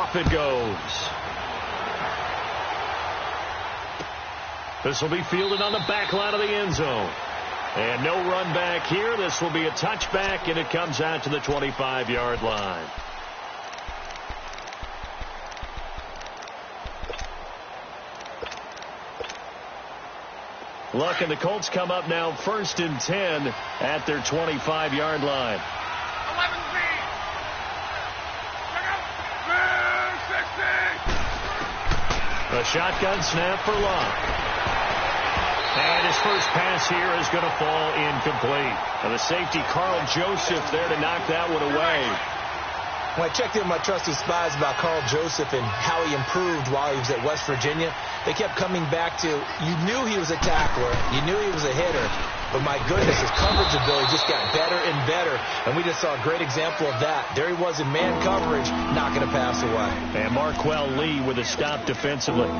off it goes. This will be fielded on the back line of the end zone. And no run back here. This will be a touchback, and it comes out to the 25-yard line. Look, and the Colts come up now 1st and 10 at their 25-yard line. 11Z. A shotgun snap for Locke. And his first pass here is going to fall incomplete. And the safety, Carl Joseph, there to knock that one away. When I checked in with my trusty spies about Carl Joseph and how he improved while he was at West Virginia, they kept coming back to, you knew he was a tackler, you knew he was a hitter, but my goodness, his coverage ability just got better and better, and we just saw a great example of that. There he was in man coverage, knocking a pass away. And Marquell Lee with a stop defensively.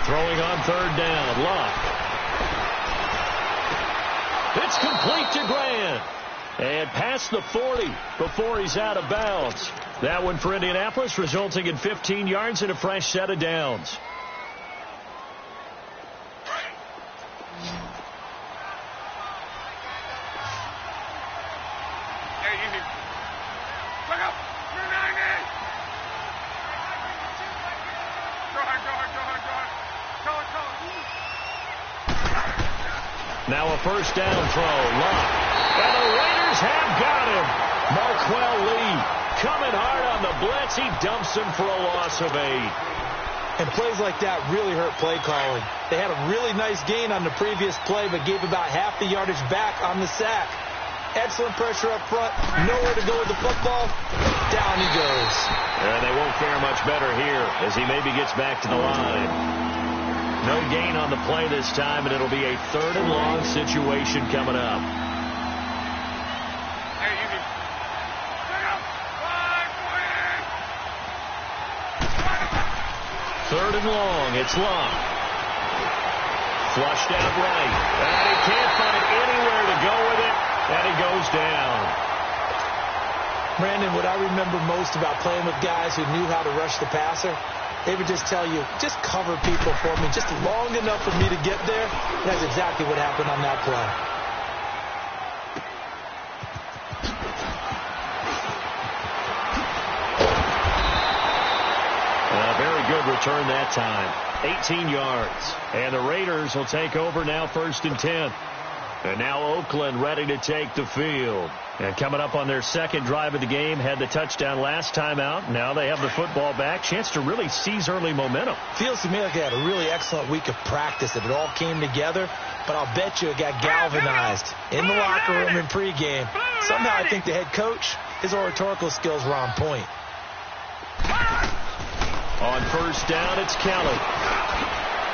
Throwing on 3rd down, Locke. It's complete to Grant. And past the 40 before he's out of bounds. That one for Indianapolis, resulting in 15 yards and a fresh set of downs. Now a first down throw. Locke. And the Raiders have got him. Marquell Lee coming hard on the blitz. He dumps him for a loss of 8. And plays like that really hurt play calling. They had a really nice gain on the previous play, but gave about half the yardage back on the sack. Excellent pressure up front. Nowhere to go with the football. Down he goes. And they won't fare much better here as he maybe gets back to the line. No gain on the play this time, and it'll be a 3rd and long situation coming up. Third and long, it's Locke. Flushed out right. And he can't find anywhere to go with it, and he goes down. Brandon, what I remember most about playing with guys who knew how to rush the passer, they would just tell you, just cover people for me just long enough for me to get there. That's exactly what happened on that play. A very good return that time. 18 yards. And the Raiders will take over now 1st and 10. And now Oakland ready to take the field. And coming up on their second drive of the game, had the touchdown last time out. Now they have the football back. Chance to really seize early momentum. Feels to me like they had a really excellent week of practice. It all came together. But I'll bet you it got galvanized in the locker room in pregame. Somehow I think the head coach, his oratorical skills were on point. On first down, it's Kelly.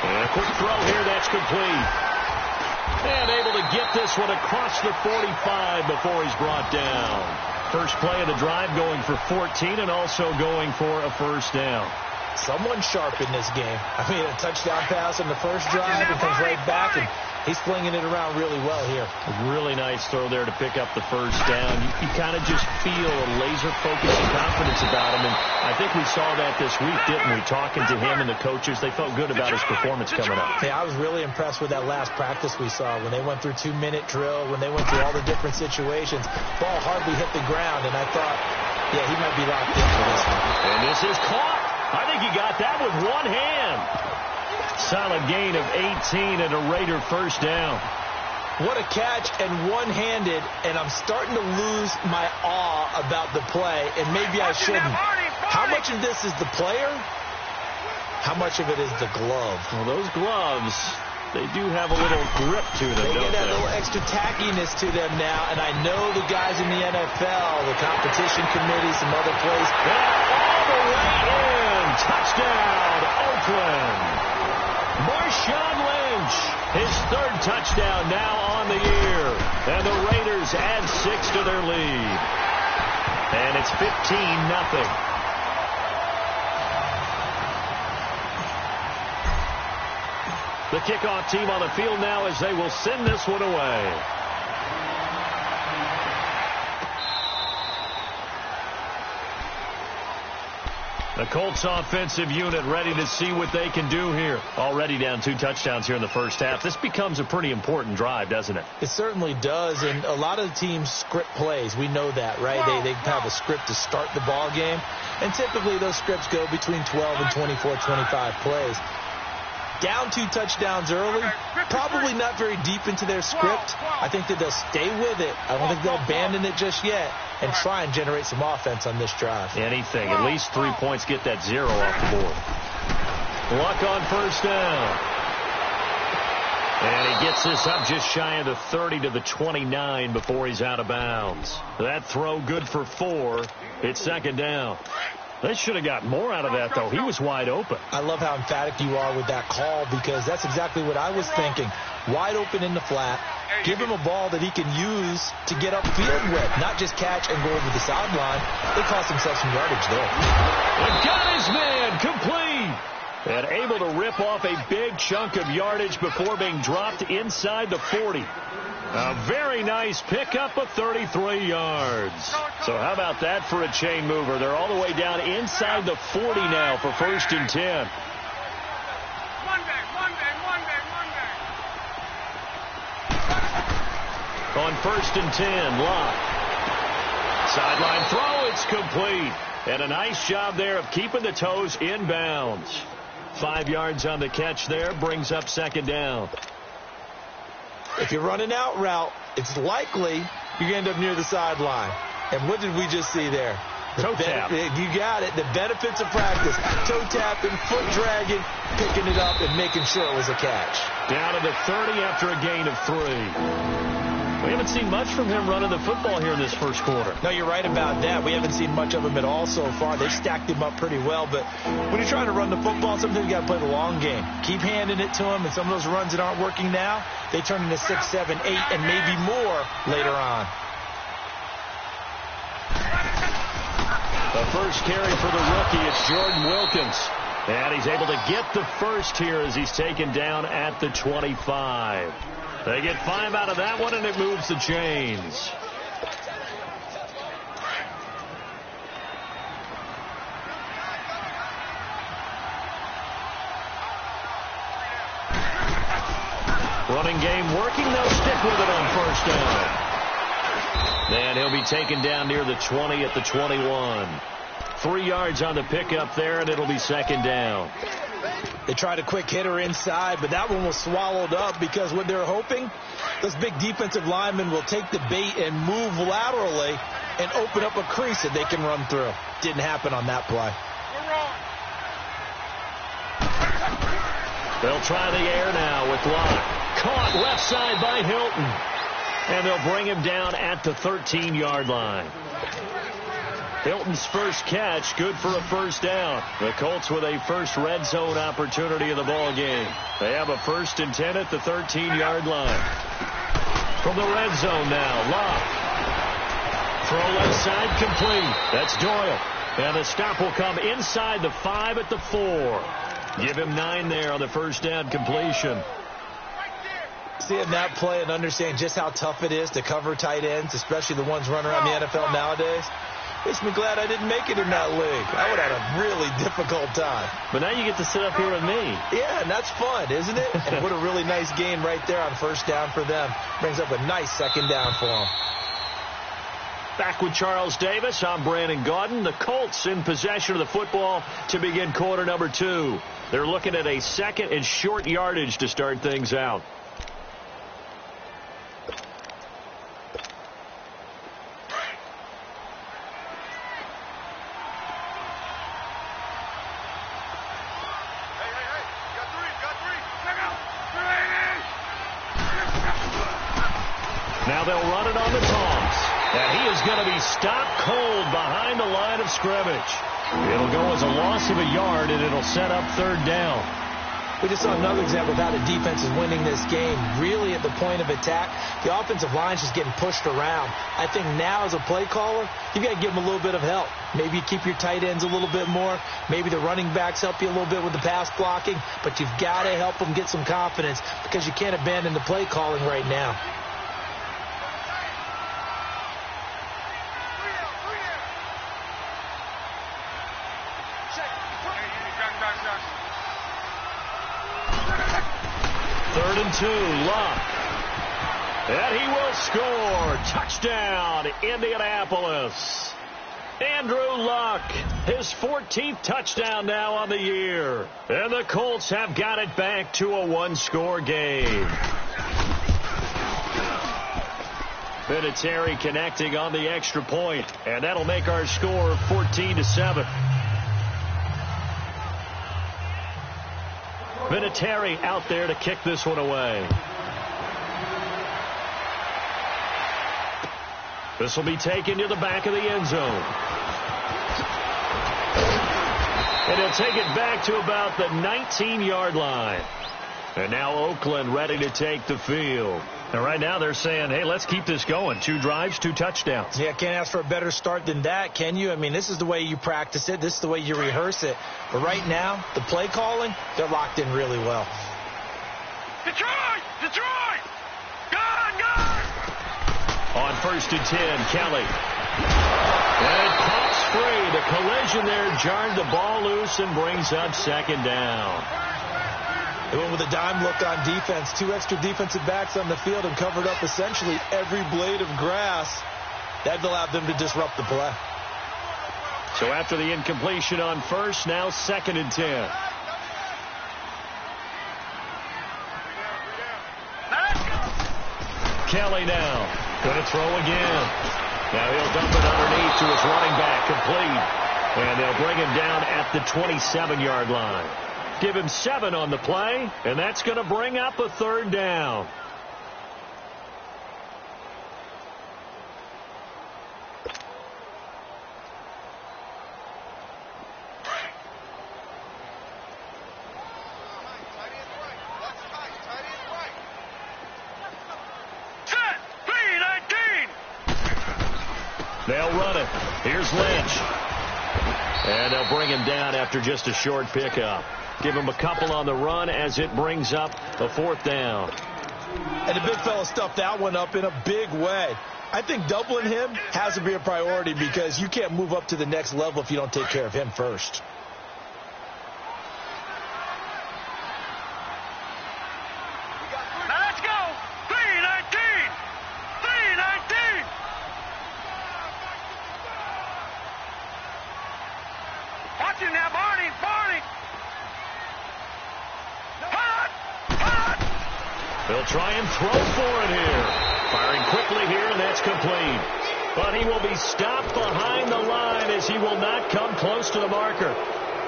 And a quick throw here, that's complete. And able to get this one across the 45 before he's brought down. First play of the drive going for 14 and also going for a first down. Someone sharp in this game. I mean, a touchdown pass on the first drive and comes right back, and he's flinging it around really well here. A really nice throw there to pick up the first down. You kind of just feel a laser focus and confidence about him, and I think we saw that this week, didn't we? Talking to him and the coaches, they felt good about his performance coming up. Yeah, I was really impressed with that last practice we saw when they went through 2-minute drill, when they went through all the different situations. Ball hardly hit the ground, and I thought, yeah, he might be locked in for this one. And this is caught. I think he got that with one hand. Solid gain of 18 and a Raider first down. What a catch, and one-handed, and I'm starting to lose my awe about the play, and maybe I shouldn't. How much of this is the player? How much of it is the glove? Well, those gloves, they do have a little grip to them, They don't get that they? little extra tackiness to them now, and I know the guys in the NFL, the competition committee, some other plays. All the way in. Touchdown, Oakland. Marshawn Lynch, his 3rd touchdown now on the year. And the Raiders add 6 to their lead. And it's 15-0. The kickoff team on the field now as they will send this one away. The Colts offensive unit ready to see what they can do here. Already down 2 touchdowns here in the first half. This becomes a pretty important drive, doesn't it? It certainly does, and a lot of the teams script plays. We know that, right? They have a script to start the ball game, and typically those scripts go between 12 and 24, 25 plays. Down 2 touchdowns early, probably not very deep into their script. I think that they'll stay with it. I don't think they'll abandon it just yet and try and generate some offense on this drive. Anything. At least 3 points, get that 0 off the board. Luck on first down. And he gets this up just shy of the 30 to the 29 before he's out of bounds. That throw good for 4. It's second down. They should have got more out of that, though. He was wide open. I love how emphatic you are with that call because that's exactly what I was thinking. Wide open in the flat. Give him a ball that he can use to get upfield with, not just catch and go over the sideline. They cost themselves some yardage there. And got his man complete. And able to rip off a big chunk of yardage before being dropped inside the 40. A very nice pickup of 33 yards. So how about that for a chain mover? They're all the way down inside the 40 now for 1st and 10. On 1st and 10, Locke. Sideline throw, it's complete. And a nice job there of keeping the toes inbounds. 5 yards on the catch there, brings up second down. If you're running out route, it's likely you're going to end up near the sideline. And what did we just see there? Toe tap. You got it. The benefits of practice. Toe tapping, foot dragging, picking it up, and making sure it was a catch. Down to the 30 after a gain of 3. We haven't seen much from him running the football here in this first quarter. No, you're right about that. We haven't seen much of him at all so far. They stacked him up pretty well. But when you're trying to run the football, sometimes you got to play the long game. Keep handing it to him, and some of those runs that aren't working now, they turn into 6, 7, 8, and maybe more later on. The first carry for the rookie, it's Jordan Wilkins. And he's able to get the first here as he's taken down at the 25. They get 5 out of that one, and it moves the chains. Running game working. They'll stick with it on first down. And he'll be taken down near the 20 at the 21. 3 yards on the pickup there, and it'll be second down. They tried a quick hitter inside, but that one was swallowed up because what they're hoping, those big defensive linemen will take the bait and move laterally and open up a crease that they can run through. Didn't happen on that play. They'll try the air now with Locke. Caught left side by Hilton. And they'll bring him down at the 13-yard line. Hilton's first catch, good for a first down. The Colts with a first red zone opportunity in the ball game. They have a 1st and 10 at the 13-yard line. From the red zone now, Locke. Throw left side complete. That's Doyle. And the stop will come inside the 5 at the 4. Give him 9 there on the first down completion. Seeing that play and understand just how tough it is to cover tight ends, especially the ones running around the NFL nowadays, makes me glad I didn't make it in that league. I would have had a really difficult time. But now you get to sit up here with me. Yeah, and that's fun, isn't it? And what a really nice game right there on first down for them. Brings up a nice second down for them. Back with Charles Davis, I'm Brandon Gaudin. The Colts in possession of the football to begin quarter number 2. They're looking at a 2nd and short yardage to start things out. Now they'll run it on the toss. And he is going to be stopped cold behind the line of scrimmage. It'll go as a loss of a yard, and it'll set up 3rd down. We just saw another example of how the defense is winning this game. Really at the point of attack, the offensive line's just getting pushed around. I think now as a play caller, you've got to give them a little bit of help. Maybe you keep your tight ends a little bit more. Maybe the running backs help you a little bit with the pass blocking. But you've got to help them get some confidence because you can't abandon the play calling right now. Third and 2, Luck. And he will score. Touchdown, Indianapolis. Andrew Luck, his 14th touchdown now on the year. And the Colts have got it back to a one-score game. Vinatieri connecting on the extra point, and that'll make our score 14-7. Vinatieri out there to kick this one away. This will be taken to the back of the end zone. And he'll take it back to about the 19-yard line. And now Oakland ready to take the field. And right now they're saying, hey, let's keep this going. 2 drives, 2 touchdowns. Yeah, can't ask for a better start than that, can you? I mean, this is the way you practice it. This is the way you rehearse it. But right now, the play calling, they're locked in really well. Detroit! Detroit! Gone! Gone! On 1st and 10, Kelly. And it pops free. The collision there jarred the ball loose and brings up 2nd down. They went with a dime look on defense. 2 extra defensive backs on the field and covered up essentially every blade of grass. That allowed them to disrupt the play. So after the incompletion on 1st, now 2nd and 10. Kelly now going to throw again. Now he'll dump it underneath to his running back, complete. And they'll bring him down at the 27-yard line. Give him 7 on the play, and that's going to bring up a 3rd down. They'll run it. Here's Lynch. And they'll bring him down after just a short pickup. Give him a couple on the run as it brings up a 4th down. And the big fella stuffed that one up in a big way. I think doubling him has to be a priority because you can't move up to the next level if you don't take care of him first. Let's go! 319! 319! Watch him now, Barney! Barney! They'll try and throw for it here. Firing quickly here, and that's complete. But he will be stopped behind the line as he will not come close to the marker.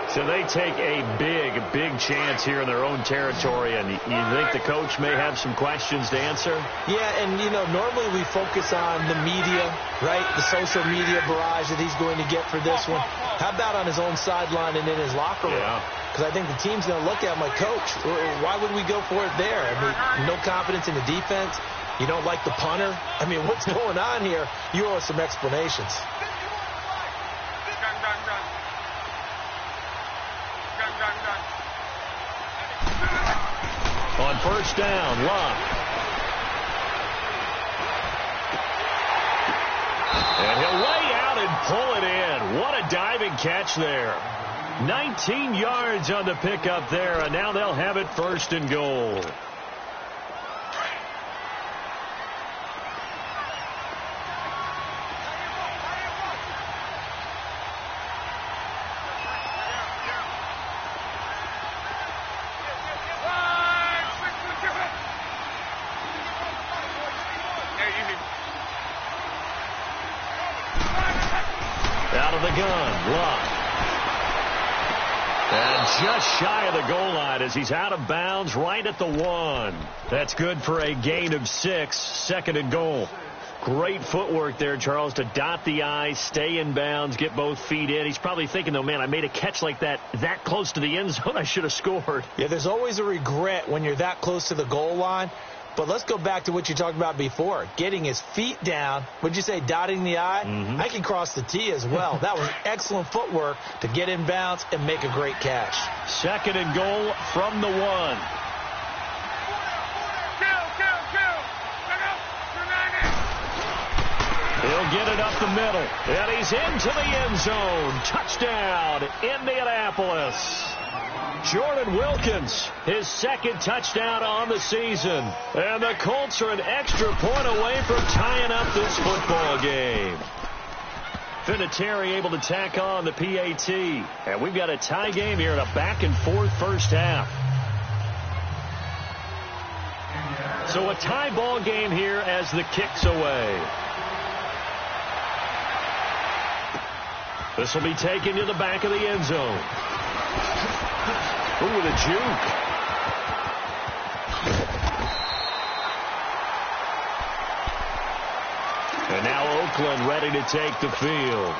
So they take a big chance here in their own territory. And you think the coach may have some questions to answer? Yeah, and, you know, normally we focus on the media, right? The social media barrage that he's going to get for this one. How about on his own sideline and in his locker room? Yeah. Because I think the team's going to look at him like, Coach, why would we go for it there? I mean, no confidence in the defense. You don't like the punter. I mean, what's going on here? You owe us some explanations. On 1st down, Luck. And he'll lay out and pull it in. What a diving catch there. 19 yards on the pickup there, and now they'll have it 1st and goal. Out of the gun, Luck. And just shy of the goal line as he's out of bounds right at the 1. That's good for a gain of 6, 2nd and goal. Great footwork there, Charles, to dot the I, stay in bounds, get both feet in. He's probably thinking, though, man, I made a catch like that close to the end zone. I should have scored. Yeah, there's always a regret when you're that close to the goal line. But let's go back to what you talked about before, getting his feet down. Would you say dotting the I? Mm-hmm. I can cross the T as well. That was excellent footwork to get in bounds and make a great catch. 2nd and goal from the 1. He'll get it up the middle, and he's into the end zone. Touchdown, Indianapolis. Jordan Wilkins, his 2nd touchdown on the season. And the Colts are an extra point away from tying up this football game. Vinatieri able to tack on the PAT. And we've got a tie game here in a back-and-forth first half. So a tie ball game here as the kick's away. This will be taken to the back of the end zone. Ooh, with a juke. And now Oakland ready to take the field.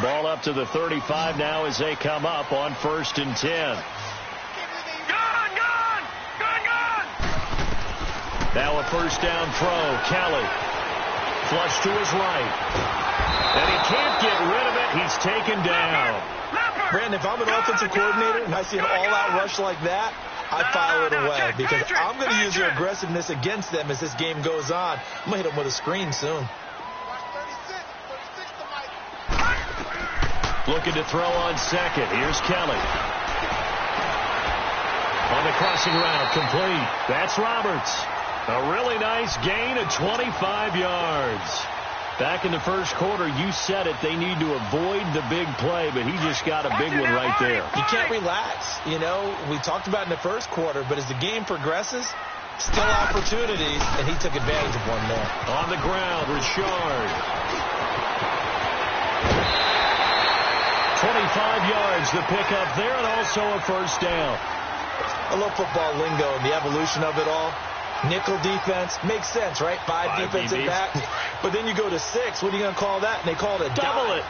Ball up to the 35 now as they come up on 1st and 10. Now a first down throw. Kelly. Flush to his right. And he can't get rid of it. He's taken down. Brandon, if I'm an offensive coordinator and I see an all-out rush like that, I file it away because I'm going to use your aggressiveness against them as this game goes on. I'm going to hit them with a screen soon. Looking to throw on 2nd. Here's Kelly. On the crossing route, complete. That's Roberts. A really nice gain of 25 yards. Back in the first quarter, you said it, they need to avoid the big play, but he just got a big one right there. You can't relax. You know, we talked about in the first quarter, but as the game progresses, still opportunities, and he took advantage of one there. On the ground, Richard. 25 yards the pickup there, and also a first down. I love football lingo and the evolution of it all. Nickel defense makes sense, right? 5 defensive backs. But then you go to 6. What are you going to call that? And they call it a double dime.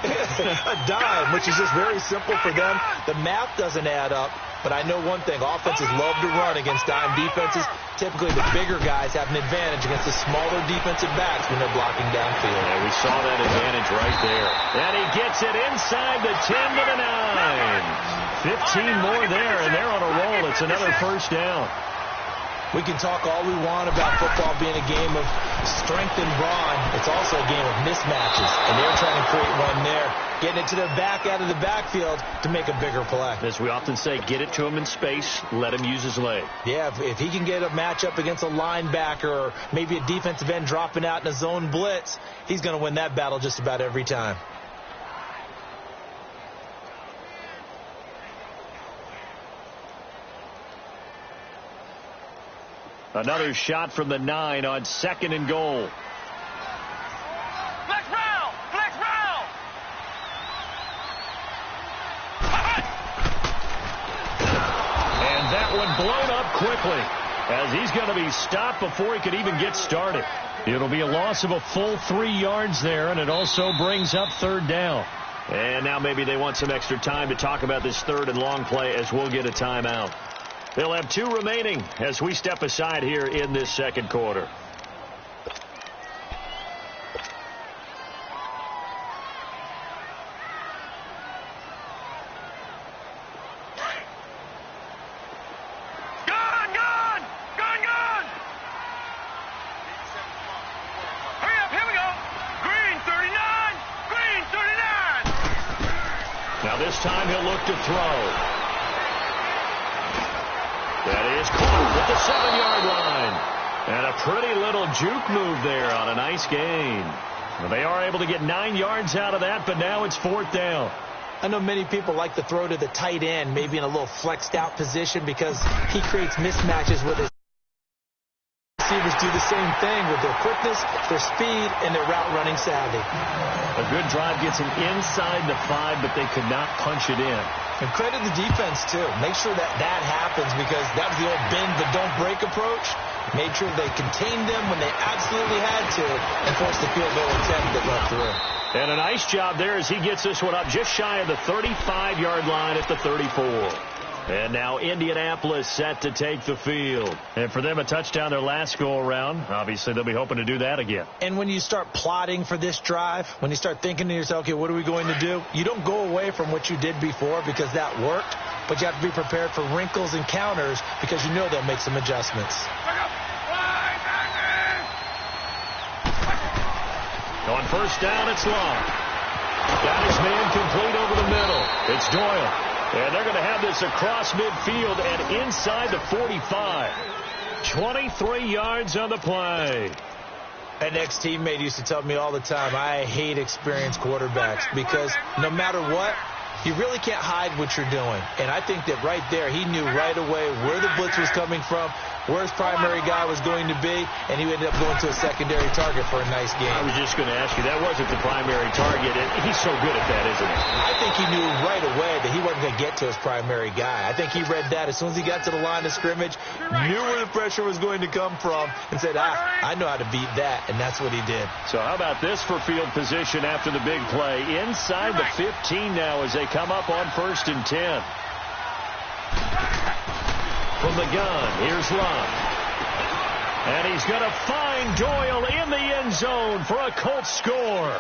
A dime, which is just very simple for them. The math doesn't add up. But I know one thing. Offenses love to run against dime defenses. Typically, the bigger guys have an advantage against the smaller defensive backs when they're blocking downfield. Yeah, we saw that advantage right there. And he gets it inside the 10 to the 9. 15 more there, and they're on a roll. It's another first down. We can talk all we want about football being a game of strength and brawn. It's also a game of mismatches, and they're trying to create one there, getting it to their back out of the backfield to make a bigger play. As we often say, get it to him in space, let him use his leg. Yeah, if he can get a matchup against a linebacker or maybe a defensive end dropping out in a zone blitz, he's going to win that battle just about every time. Another shot from the 9 on 2nd and goal. Flex round! Flex round! And that one blown up quickly as he's going to be stopped before he could even get started. It'll be a loss of a full 3 yards there, and it also brings up 3rd down. And now maybe they want some extra time to talk about this 3rd and long play as we'll get a timeout. They'll have 2 remaining as we step aside here in this 2nd quarter. Gun! Gun! Gun! Gun! Hurry up, here we go! Green 39! Green 39! Now this time he'll look to throw. That is caught at the 7-yard line. And a pretty little juke move there on a nice gain. Well, they are able to get 9 yards out of that, but now it's 4th down. I know many people like to throw to the tight end, maybe in a little flexed out position because he creates mismatches with his receiver receivers do the same thing with their quickness, their speed, and their route running savvy. A good drive gets them inside the 5, but they could not punch it in. And credit the defense, too. Make sure that happens, because that was the old bend but don't break approach. Made sure they contained them when they absolutely had to and forced the field goal attempt that went through. And a nice job there as he gets this one up just shy of the 35-yard line at the 34. And now Indianapolis set to take the field. And for them, a touchdown their last go-around. Obviously, they'll be hoping to do that again. And when you start plotting for this drive, when you start thinking to yourself, okay, what are we going to do? You don't go away from what you did before because that worked, but you have to be prepared for wrinkles and counters because you know they'll make some adjustments. On first down, it's Long. Got his man complete over the middle. It's Doyle. And they're going to have this across midfield and inside the 45. 23 yards on the play. An ex-teammate used to tell me all the time, I hate experienced quarterbacks because no matter what, you really can't hide what you're doing. And I think that right there, he knew right away where the blitz was coming from, where his primary guy was going to be, and he ended up going to a secondary target for a nice game. I was just going to ask you, that wasn't the primary target, and he's so good at that, isn't he? I think he knew right away that he wasn't going to get to his primary guy. I think he read that as soon as he got to the line of scrimmage, knew where the pressure was going to come from, and said, I know how to beat that, and that's what he did. So how about this for field position after the big play? Inside the 15 now as they come up on 1st and 10. From the gun, here's Love. And he's going to find Doyle in the end zone for a Colts score.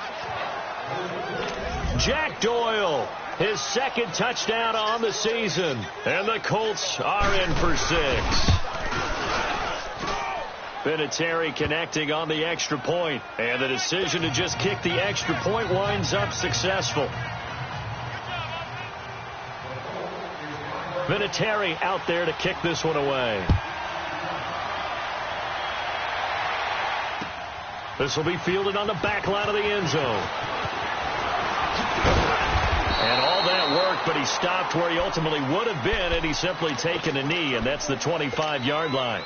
Jack Doyle, his second touchdown on the season. And the Colts are in for 6. Vinatieri connecting on the extra point. And the decision to just kick the extra point winds up successful. Vinatieri out there to kick this one away. This will be fielded on the back line of the end zone. And all that work, but he stopped where he ultimately would have been, and he's simply taken a knee, and that's the 25-yard line.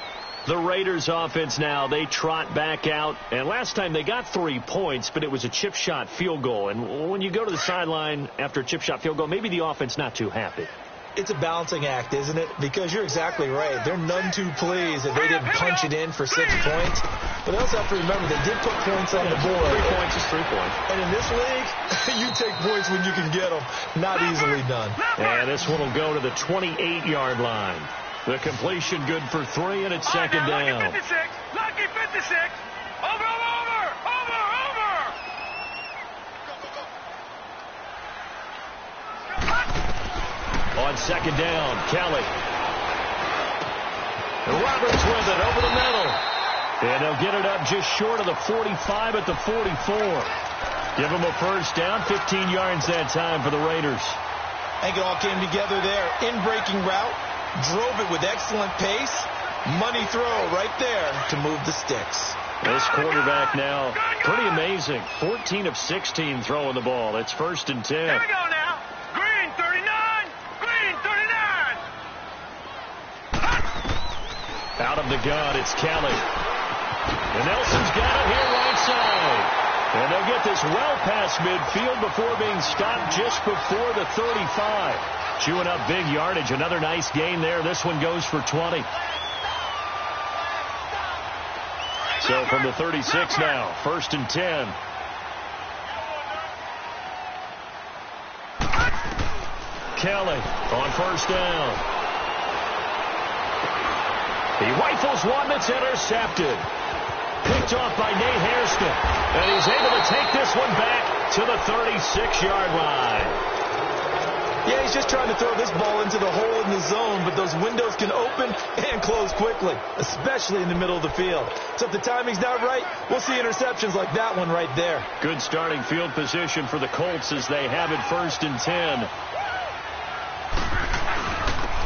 The Raiders offense now, they trot back out. And last time they got 3 points, but it was a chip shot field goal. And when you go to the sideline after a chip shot field goal, maybe the offense not too happy. It's a balancing act, isn't it? Because you're exactly right. They're none too pleased that they didn't punch it in for 6 points. But they also have to remember they did put points on the board. 3 points is 3 points. And in this league, you take points when you can get them. Not easily done. And this one will go to the 28-yard line. The completion good for 3, and it's second down. Lucky 56. Lucky 56. Over. On second down, Kelly. Roberts with it over the middle. And they'll get it up just short of the 45 at the 44. Give them a first down, 15 yards that time for the Raiders. I think it all came together there. In-breaking route, drove it with excellent pace. Money throw right there to move the sticks. This quarterback now, pretty amazing. 14 of 16 throwing the ball. It's 1st and 10. Here we go now. Green 39. Green 39. Out of the gun, it's Kelly. And Nelson's got it here right side. And they'll get this well past midfield before being stopped just before the 35. Chewing up big yardage. Another nice gain there. This one goes for 20. So from the 36 now, 1st and 10. Kelly on first down. He rifles one that's intercepted. Picked off by Nate Hairston. And he's able to take this one back to the 36-yard line. Yeah, he's just trying to throw this ball into the hole in the zone, but those windows can open and close quickly, especially in the middle of the field. So if the timing's not right, we'll see interceptions like that one right there. Good starting field position for the Colts as they have it 1st and 10.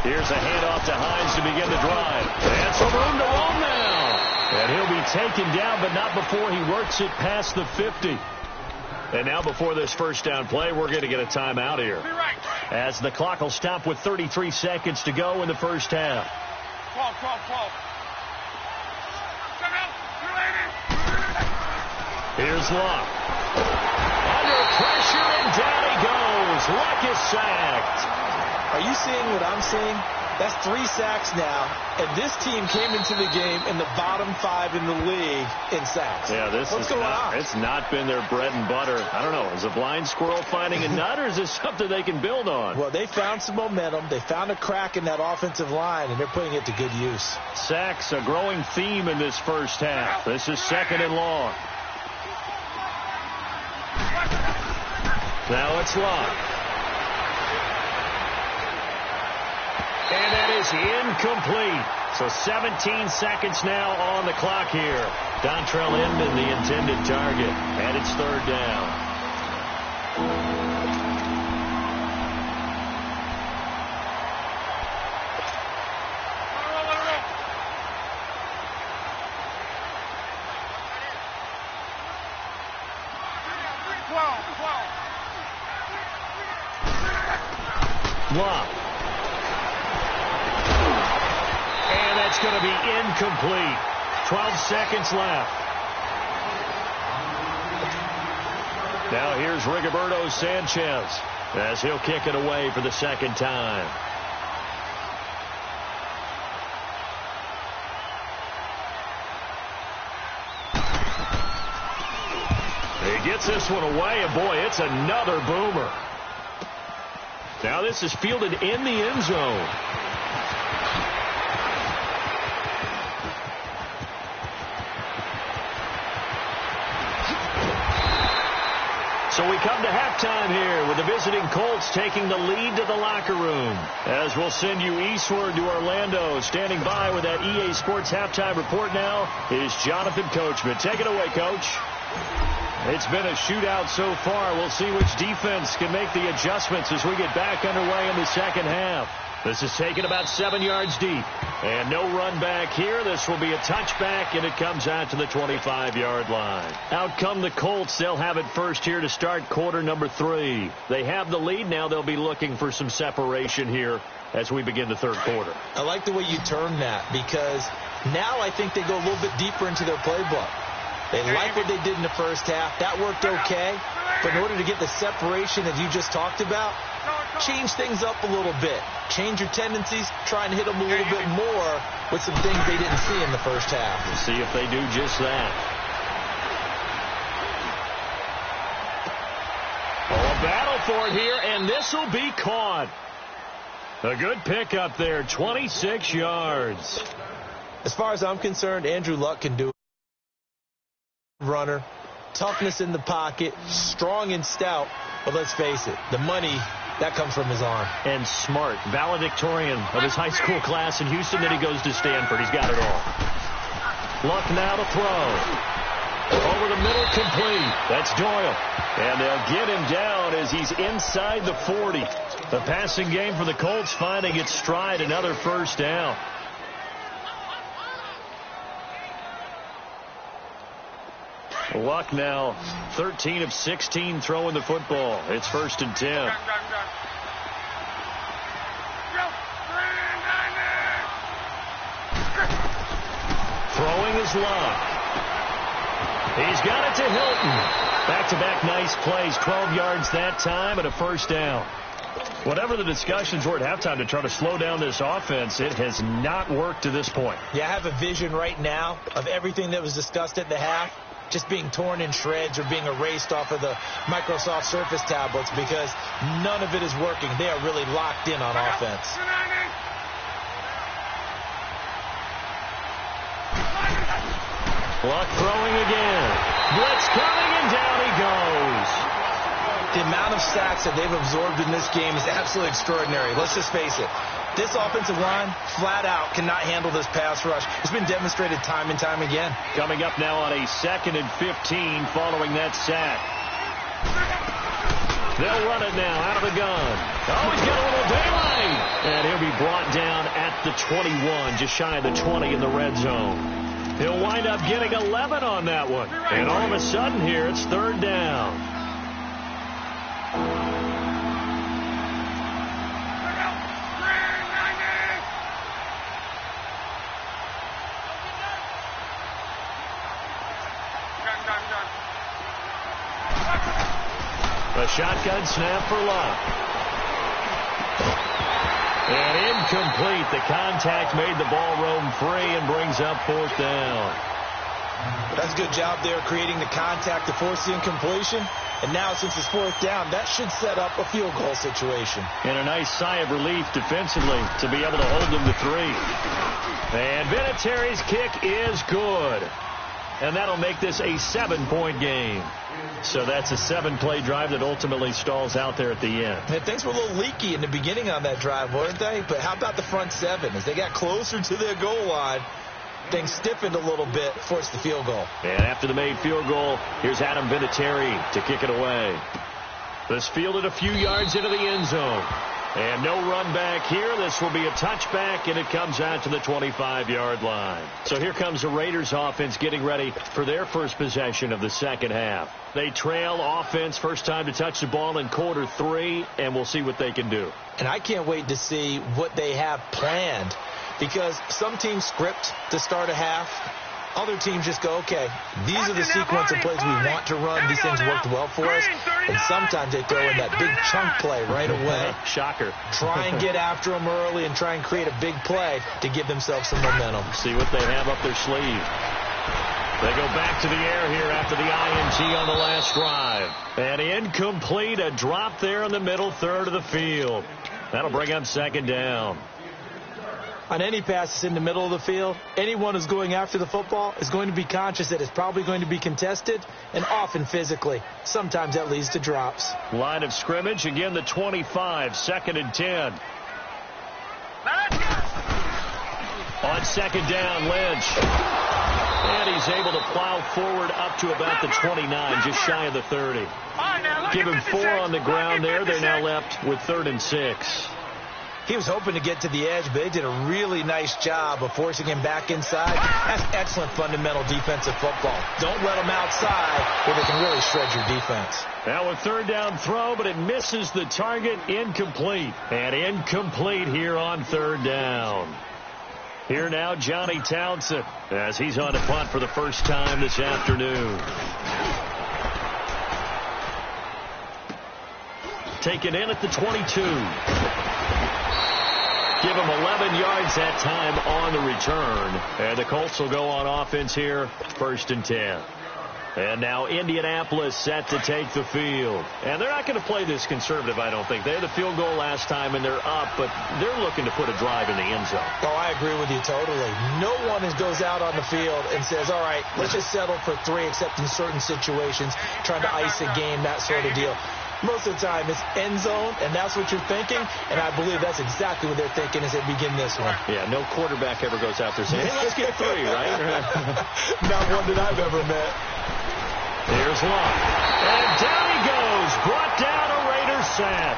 Here's a handoff to Hines to begin the drive. And some room to roam now. And he'll be taken down, but not before he works it past the 50. And now before this first down play, we're going to get a timeout here. As the clock will stop with 33 seconds to go in the first half. 12. is Luck. Under pressure, and down he goes. Luck is sacked. Are you seeing what I'm seeing? That's 3 sacks now, and this team came into the game in the bottom 5 in the league in sacks. Yeah, What's going on? It's not been their bread and butter. I don't know. Is a blind squirrel finding a nut, or is this something they can build on? Well, they found some momentum. They found a crack in that offensive line, and they're putting it to good use. Sacks, a growing theme in this first half. This is 2nd and long. Now it's Luck. And that is incomplete. So 17 seconds now on the clock here. Dontrell Inman, the intended target. And it's 3rd down. Luck. And that's going to be incomplete. 12 seconds left. Now here's Rigoberto Sanchez as he'll kick it away for the 2nd time. He gets this one away, and boy, it's another boomer. Now this is fielded in the end zone. So we come to halftime here with the visiting Colts taking the lead to the locker room. As we'll send you eastward to Orlando. Standing by with that EA Sports halftime report now is Jonathan Coachman. Take it away, Coach. It's been a shootout so far. We'll see which defense can make the adjustments as we get back underway in the 2nd half. This is taken about 7 yards deep. And no run back here. This will be a touchback, and it comes out to the 25-yard line. Out come the Colts. They'll have it first here to start quarter number 3. They have the lead. Now they'll be looking for some separation here as we begin the 3rd quarter. I like the way you term that, because now I think they go a little bit deeper into their playbook. They like what they did in the first half. That worked okay. But in order to get the separation that you just talked about, change things up a little bit. Change your tendencies. Try and hit them a little bit more with some things they didn't see in the first half. We'll see if they do just that. Oh, a battle for it here, and this will be caught. A good pickup there, 26 yards. As far as I'm concerned, Andrew Luck can do it. Runner, toughness in the pocket, strong and stout, but let's face it, the money, that comes from his arm. And smart, valedictorian of his high school class in Houston, then he goes to Stanford. He's got it all. Luck now to throw. Over the middle, complete. That's Doyle. And they'll get him down as he's inside the 40. The passing game for the Colts finding its stride, another 1st down. Luck now 13 of 16 throwing the football. It's 1st and 10. Throwing is Luck. He's got it to Hilton. Back-to-back nice plays. 12 yards that time and a 1st down. Whatever the discussions were at halftime to try to slow down this offense, it has not worked to this point. Yeah, I have a vision right now of everything that was discussed at the half just being torn in shreds or being erased off of the Microsoft Surface tablets, because none of it is working. They are really locked in on offense. Luck throwing again. Blitz coming, and down he goes. The amount of sacks that they've absorbed in this game is absolutely extraordinary. Let's just face it. This offensive line, flat out, cannot handle this pass rush. It's been demonstrated time and time again. Coming up now on a 2nd and 15 following that sack. They'll run it now out of the gun. Oh, he's got a little daylight. And he'll be brought down at the 21, just shy of the 20 in the red zone. He'll wind up getting 11 on that one. And all of a sudden here, it's 3rd down. A shotgun snap for Luck. And incomplete. The contact made the ball roam free and brings up 4th down. That's a good job there creating the contact to force the incompletion. And now since it's 4th down, that should set up a field goal situation. And a nice sigh of relief defensively to be able to hold them to 3. And Vinatieri's kick is good. And that'll make this a 7-point game. So that's a 7-play drive that ultimately stalls out there at the end. And things were a little leaky in the beginning on that drive, weren't they? But how about the front 7? As they got closer to their goal line, things stiffened a little bit, forced the field goal. And after the made field goal, here's Adam Vinatieri to kick it away. This fielded a few yards into the end zone. And no run back here. This will be a touchback, and it comes out to the 25-yard line. So here comes the Raiders offense getting ready for their first possession of the second half. They trail offense, first time to touch the ball in quarter 3, and we'll see what they can do. And I can't wait to see what they have planned, because some teams script to start a half. Other teams just go, okay, these are the sequence of plays we want to run. These things worked well for us. And sometimes they throw in that big chunk play right away. Shocker. Try and get after them early and try and create a big play to give themselves some momentum. See what they have up their sleeve. They go back to the air here after the INT on the last drive. And incomplete, a drop there in the middle third of the field. That'll bring up 2nd down. On any passes in the middle of the field, anyone who's going after the football is going to be conscious that it's probably going to be contested, and often physically. Sometimes that leads to drops. Line of scrimmage, again the 25, 2nd and 10. On 2nd down, Lynch. And he's able to plow forward up to about the 29, just shy of the 30. Give him 4 on the ground there. They're now left with 3rd and 6. He was hoping to get to the edge, but they did a really nice job of forcing him back inside. That's excellent fundamental defensive football. Don't let them outside where they can really shred your defense. Now a 3rd down throw, but it misses the target. Incomplete. And incomplete here on 3rd down. Here now, Johnny Townsend, as he's on to punt for the first time this afternoon. Taken in at the 22. Give him 11 yards that time on the return. And the Colts will go on offense here, 1st and 10. And now Indianapolis set to take the field. And they're not going to play this conservative, I don't think. They had the field goal last time, and they're up, but they're looking to put a drive in the end zone. Oh, I agree with you totally. No one goes out on the field and says, all right, let's just settle for 3, except in certain situations, trying to ice a game, that sort of deal. Most of the time, it's end zone, and that's what you're thinking, and I believe that's exactly what they're thinking as they begin this one. Yeah, no quarterback ever goes out there saying, hey, let's get 3, right? Not one that I've ever met. Here's Luck. And down he goes. Brought down a Raiders sack.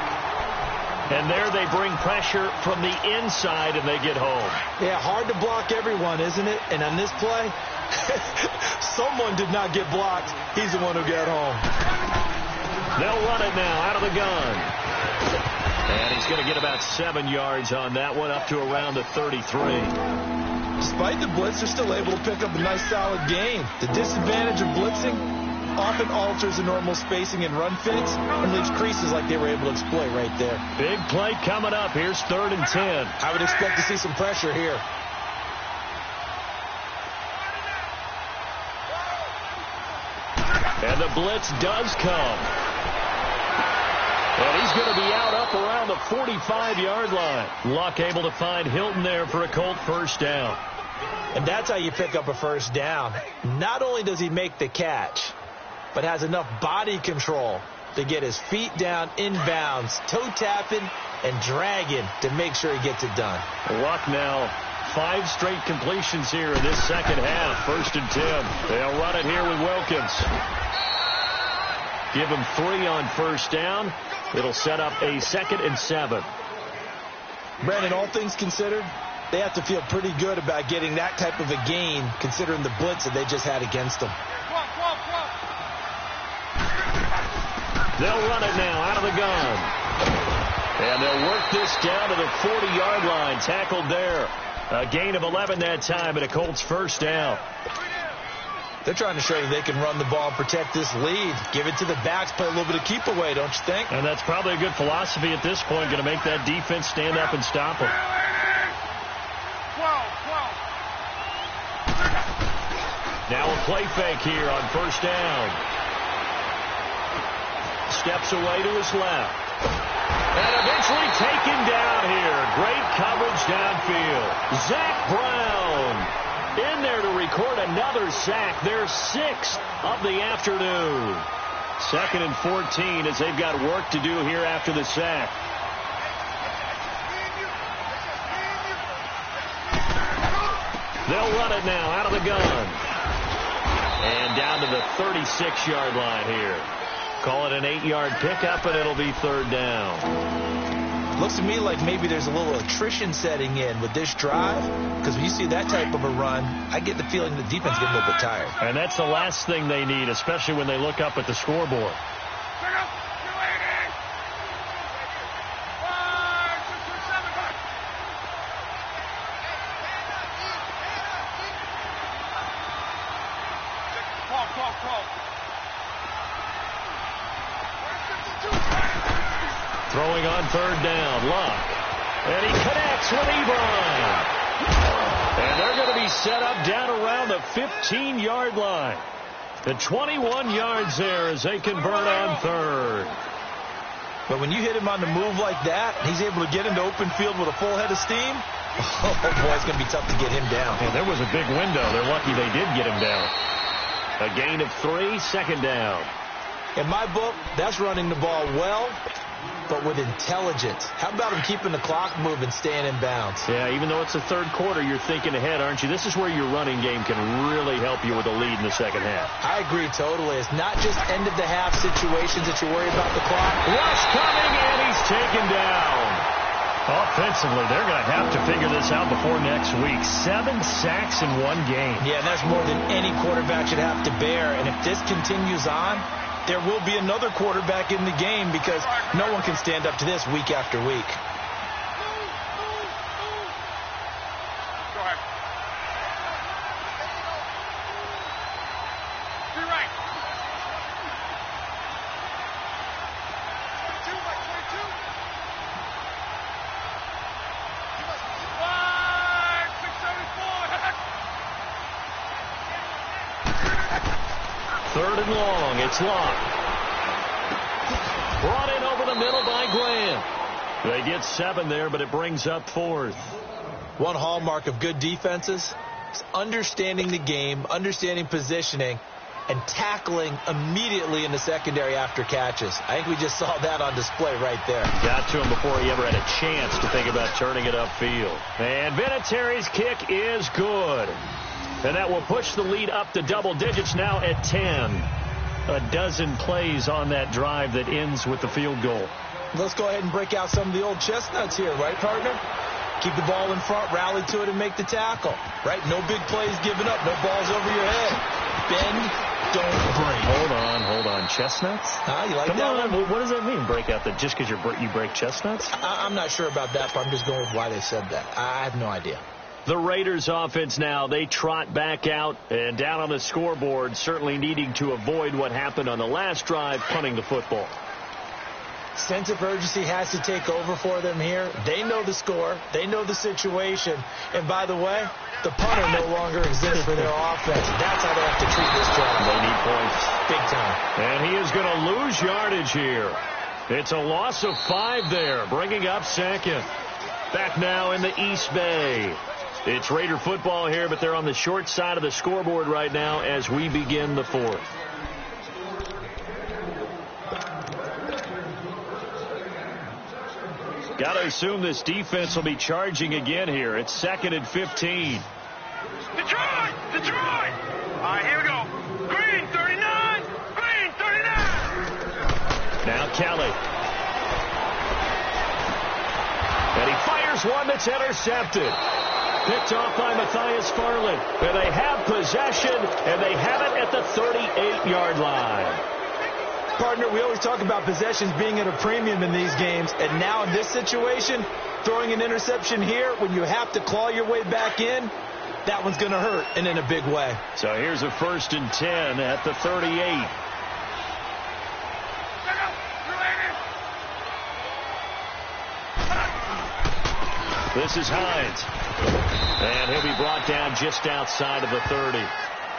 And there they bring pressure from the inside, and they get home. Yeah, hard to block everyone, isn't it? And on this play, someone did not get blocked. He's the one who got home. They'll run it now out of the gun. And he's going to get about 7 yards on that one, up to around the 33. Despite the blitz, they're still able to pick up a nice solid gain. The disadvantage of blitzing often alters the normal spacing and run fits and leaves creases like they were able to exploit right there. Big play coming up. Here's 3rd and 10. I would expect to see some pressure here. And the blitz does come. And he's going to be out up around the 45-yard line. Luck able to find Hilton there for a Colt 1st down. And that's how you pick up a 1st down. Not only does he make the catch, but has enough body control to get his feet down inbounds, toe tapping and dragging to make sure he gets it done. Luck now 5 straight completions here in this second half. 1st and 10. They'll run it here with Wilkins. Give him 3 on 1st down. It'll set up a 2nd and 7. Brandon, all things considered, they have to feel pretty good about getting that type of a gain considering the blitz that they just had against them. They'll run it now out of the gun. And they'll work this down to the 40-yard line. Tackled there. A gain of 11 that time, and a Colts 1st down. They're trying to show you they can run the ball and protect this lead. Give it to the backs, play a little bit of keep away, don't you think? And that's probably a good philosophy at this point, going to make that defense stand up and stop them. Now a play fake here on first down. Steps away to his left. And eventually taken down here. Great coverage downfield. Zach Brown in there to record another sack. Their 6th of the afternoon. 2nd and 14 as they've got work to do here after the sack. They'll run it now out of the gun. And down to the 36-yard line here. Call it an 8-yard pickup, and it'll be 3rd down. Looks to me like maybe there's a little attrition setting in with this drive, because when you see that type of a run, I get the feeling the defense getting a little bit tired. And that's the last thing they need, especially when they look up at the scoreboard. Throwing on 3rd down, Luck. And he connects with Ebron. And they're going to be set up down around the 15-yard line. The 21 yards there as they convert on 3rd. But when you hit him on the move like that, he's able to get into open field with a full head of steam. Oh, boy, it's going to be tough to get him down. And there was a big window. They're lucky they did get him down. A gain of 3, 2nd down. In my book, that's running the ball well, but with intelligence. How about him keeping the clock moving, staying in bounds? Yeah, even though it's the 3rd quarter, you're thinking ahead, aren't you? This is where your running game can really help you with a lead in the 2nd half. I agree totally. It's not just end-of-the-half situations that you worry about the clock. Rush coming, and he's taken down. Offensively, they're going to have to figure this out before next week. 7 sacks in one game. Yeah, and that's more than any quarterback should have to bear. And if this continues on, there will be another quarterback in the game because no one can stand up to this week after week. Go ahead. Be right. 22, like 22. 674. 3rd and long. It's Locke. Brought in over the middle by Graham. They get 7 there, but it brings up 4th. One hallmark of good defenses is understanding the game, understanding positioning, and tackling immediately in the secondary after catches. I think we just saw that on display right there. Got to him before he ever had a chance to think about turning it upfield. And Vinatieri's kick is good. And that will push the lead up to double digits now at 10. A dozen plays on that drive that ends with the field goal. Let's go ahead and break out some of the old chestnuts here, right, partner? Keep the ball in front, rally to it, and make the tackle. Right? No big plays given up. No balls over your head. Bend, don't break. Hold on. Chestnuts? You like Come that on, one? what does that mean, break out that just because you break chestnuts? I'm not sure about that, but I'm just going with why they said that. I have no idea. The Raiders offense now, they trot back out and down on the scoreboard, certainly needing to avoid what happened on the last drive, punting the football. Sense of urgency has to take over for them here. They know the score. They know the situation. And by the way, the punter no longer exists for their offense. That's how they have to treat this job. They need points. Big time. And he is going to lose yardage here. It's a loss of 5 there, bringing up 2nd. Back now in the East Bay. It's Raider football here, but they're on the short side of the scoreboard right now as we begin the 4th. Got to assume this defense will be charging again here. It's 2nd and 15. Detroit! Detroit! All right, here we go. Green, 39. Green, 39. Now Kelly. And he fires one that's intercepted. Picked off by Matthias Farland. And they have possession, and they have it at the 38-yard line. Partner, we always talk about possessions being at a premium in these games, and now in this situation, throwing an interception here when you have to claw your way back in, that one's going to hurt, and in a big way. So here's a 1st and 10 at the 38. This is Hines. And he'll be brought down just outside of the 30.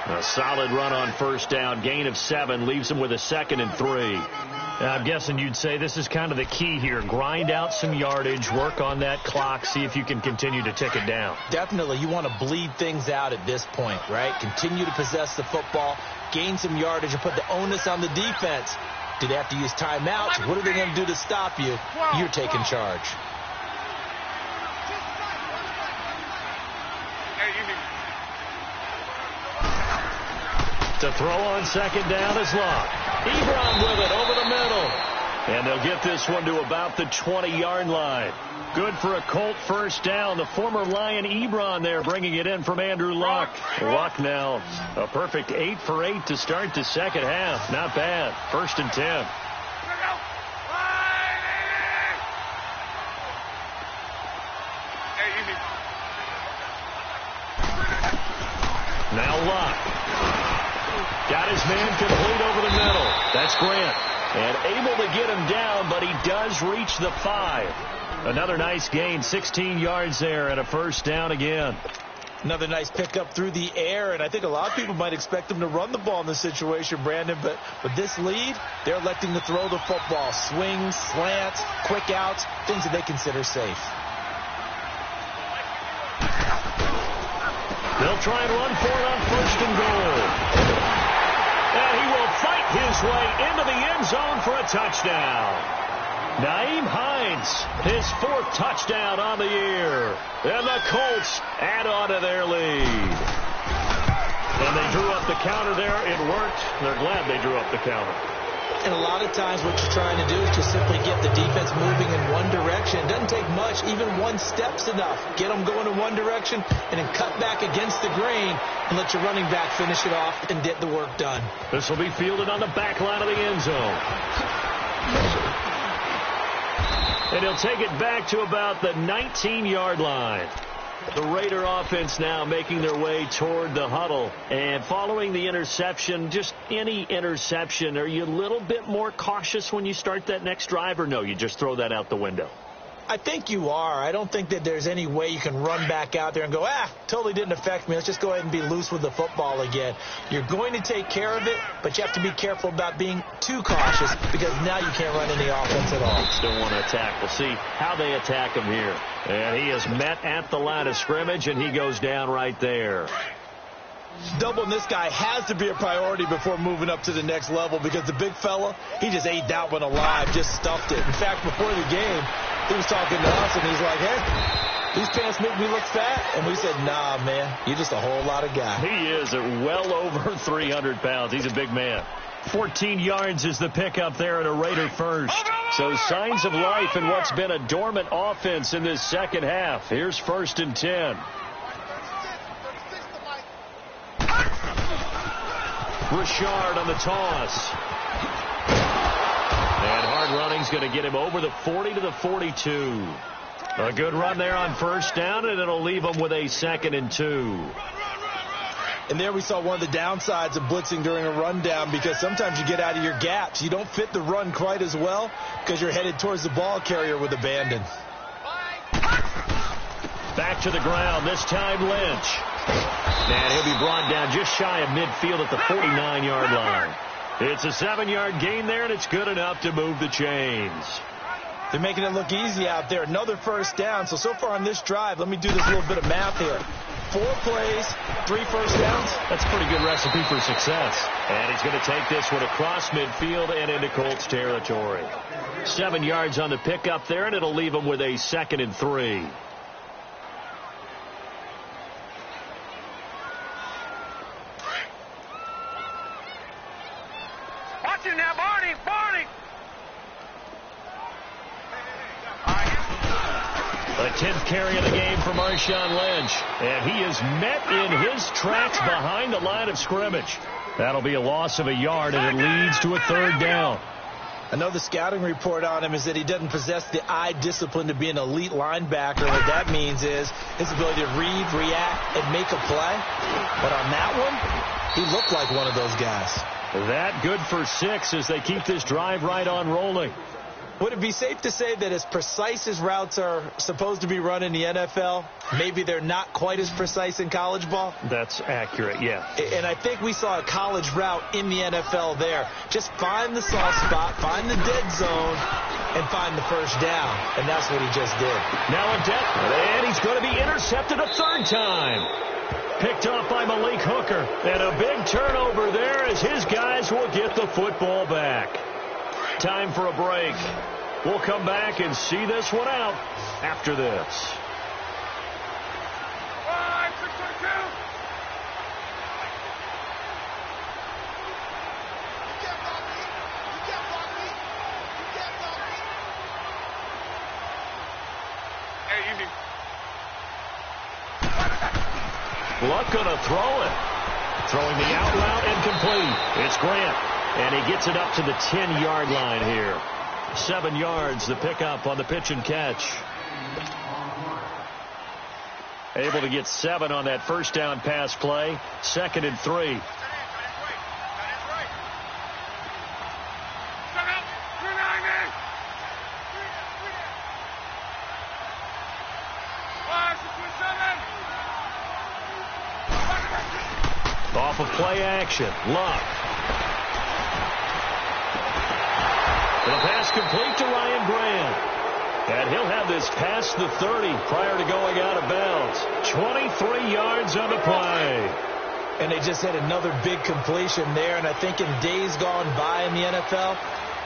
A solid run on 1st down. Gain of 7 leaves him with a 2nd and 3. I'm guessing you'd say this is kind of the key here. Grind out some yardage, work on that clock, see if you can continue to tick it down. Definitely. You want to bleed things out at this point, right? Continue to possess the football, gain some yardage, and put the onus on the defense. Do they have to use timeouts? What are they going to do to stop you? You're taking charge. To throw on 2nd down is Locke. Ebron with it over the middle. And they'll get this one to about the 20-yard line. Good for a Colt 1st down. The former Lion Ebron there bringing it in from Andrew Luck. Luck now a perfect 8 for 8 to start the second half. Not bad. 1st and 10. Now Luck. Got his man complete over the middle. That's Grant. And able to get him down, but he does reach the 5. Another nice gain, 16 yards there, and a 1st down again. Another nice pickup through the air, and I think a lot of people might expect them to run the ball in this situation, Brandon, but with this lead, they're electing to throw the football. Swings, slants, quick outs, things that they consider safe. They'll try and run for it on 1st and goal. And he will fight his way into the end zone for a touchdown. Nyheim Hines, his 4th touchdown on the year. And the Colts add on to their lead. And they drew up the counter there. It worked. They're glad they drew up the counter. And a lot of times what you're trying to do is just simply get the defense moving in one direction. It doesn't take much. Even one step's enough. Get them going in one direction and then cut back against the grain and let your running back finish it off and get the work done. This will be fielded on the back line of the end zone. And he'll take it back to about the 19-yard line. The Raider offense now making their way toward the huddle. And following the interception, just any interception, are you a little bit more cautious when you start that next drive, or no, you just throw that out the window? I think you are. I don't think that there's any way you can run back out there and go, totally didn't affect me. Let's just go ahead and be loose with the football again. You're going to take care of it, but you have to be careful about being too cautious because now you can't run any offense at all. Still want to attack. We'll see how they attack him here. And he is met at the line of scrimmage, and he goes down right there. Doubling this guy has to be a priority before moving up to the next level because the big fella, he just ate that one alive, just stuffed it. In fact, before the game, he was talking to us, and he's like, hey, these pants make me look fat. And we said, nah, man, you're just a whole lot of guy. He is at well over 300 pounds. He's a big man. 14 yards is the pickup there at a Raider 1st. So signs of life in what's been a dormant offense in this second half. Here's 1st and 10. Richard on the toss. And hard running's going to get him over the 40 to the 42. A good run there on 1st down, and it'll leave him with a 2nd and 2. And there we saw one of the downsides of blitzing during a rundown because sometimes you get out of your gaps. You don't fit the run quite as well because you're headed towards the ball carrier with abandon. Back to the ground, this time Lynch. And he'll be brought down just shy of midfield at the 49-yard line. It's a 7-yard gain there, and it's good enough to move the chains. They're making it look easy out there. Another 1st down. So far on this drive, let me do this little bit of math here. 4 plays, 3 1st downs. That's a pretty good recipe for success. And he's going to take this one across midfield and into Colts territory. 7 yards on the pickup there, and it'll leave him with a 2nd and 3. Watch it now, Barney! The 10th carry of the game for Marshawn Lynch. And he is met in his tracks behind the line of scrimmage. That'll be a loss of a yard, and it leads to a 3rd down. I know the scouting report on him is that he doesn't possess the eye discipline to be an elite linebacker. What that means is his ability to read, react, and make a play. But on that one, he looked like one of those guys. That good for 6 as they keep this drive right on rolling. Would it be safe to say that as precise as routes are supposed to be run in the NFL, maybe they're not quite as precise in college ball? That's accurate, yeah. And I think we saw a college route in the NFL there. Just find the soft spot, find the dead zone, and find the first down. And that's what he just did. Now a depth, and he's going to be intercepted a third time. Picked off by Malik Hooker. And a big turnover there as his guys will get the football back. Time for a break. We'll come back and see this one out after this. 5, 6, 22. Hey, evening. Luck going to throw it. Throwing the out route and complete. It's Grant. And he gets it up to the 10-yard line here. 7 yards, the pickup on the pitch and catch. Able to get 7 on that first down pass play. 2nd and 3. Off of play action. Luck. And a pass complete to Ryan Grant. And he'll have this past the 30 prior to going out of bounds. 23 yards on the play. And they just had another big completion there. And I think in days gone by in the NFL,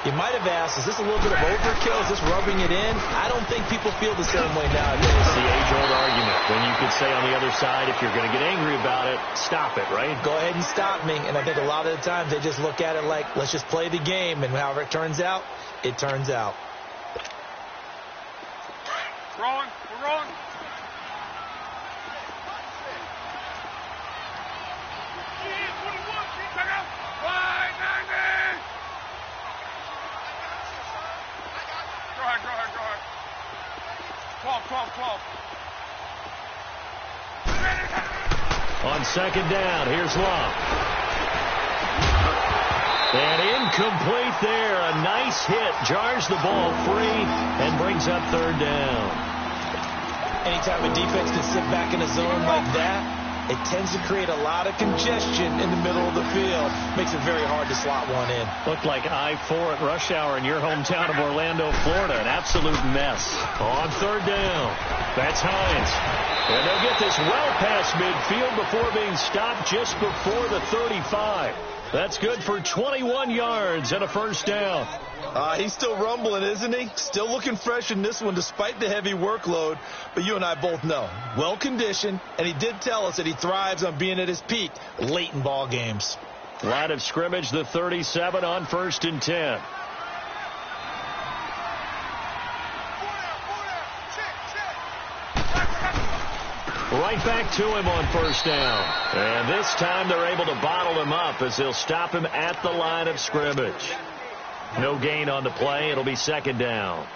you might have asked, is this a little bit of overkill? Is this rubbing it in? I don't think people feel the same way nowadays. It's the age-old argument. When you could say on the other side, if you're going to get angry about it, stop it, right? Go ahead and stop me. And I think a lot of the times they just look at it like, let's just play the game. And however it turns out, it turns out. Rolling. We're rolling. Check out. 590. Go ahead. 12. On 2nd down, here's Love. And incomplete there. A nice hit. Jars the ball free and brings up 3rd down. Anytime a defense can sit back in a zone like that, it tends to create a lot of congestion in the middle of the field. Makes it very hard to slot one in. Looked like I-4 at rush hour in your hometown of Orlando, Florida. An absolute mess. On 3rd down, that's Hines. And they'll get this well past midfield before being stopped just before the 35. That's good for 21 yards and a first down. He's still rumbling, isn't he? Still looking fresh in this one despite the heavy workload. But you and I both know, well-conditioned, and he did tell us that he thrives on being at his peak late in ball games. Line of scrimmage, the 37 on 1st and 10. Right back to him on 1st down. And this time they're able to bottle him up as they'll stop him at the line of scrimmage. No gain on the play. It'll be 2nd down.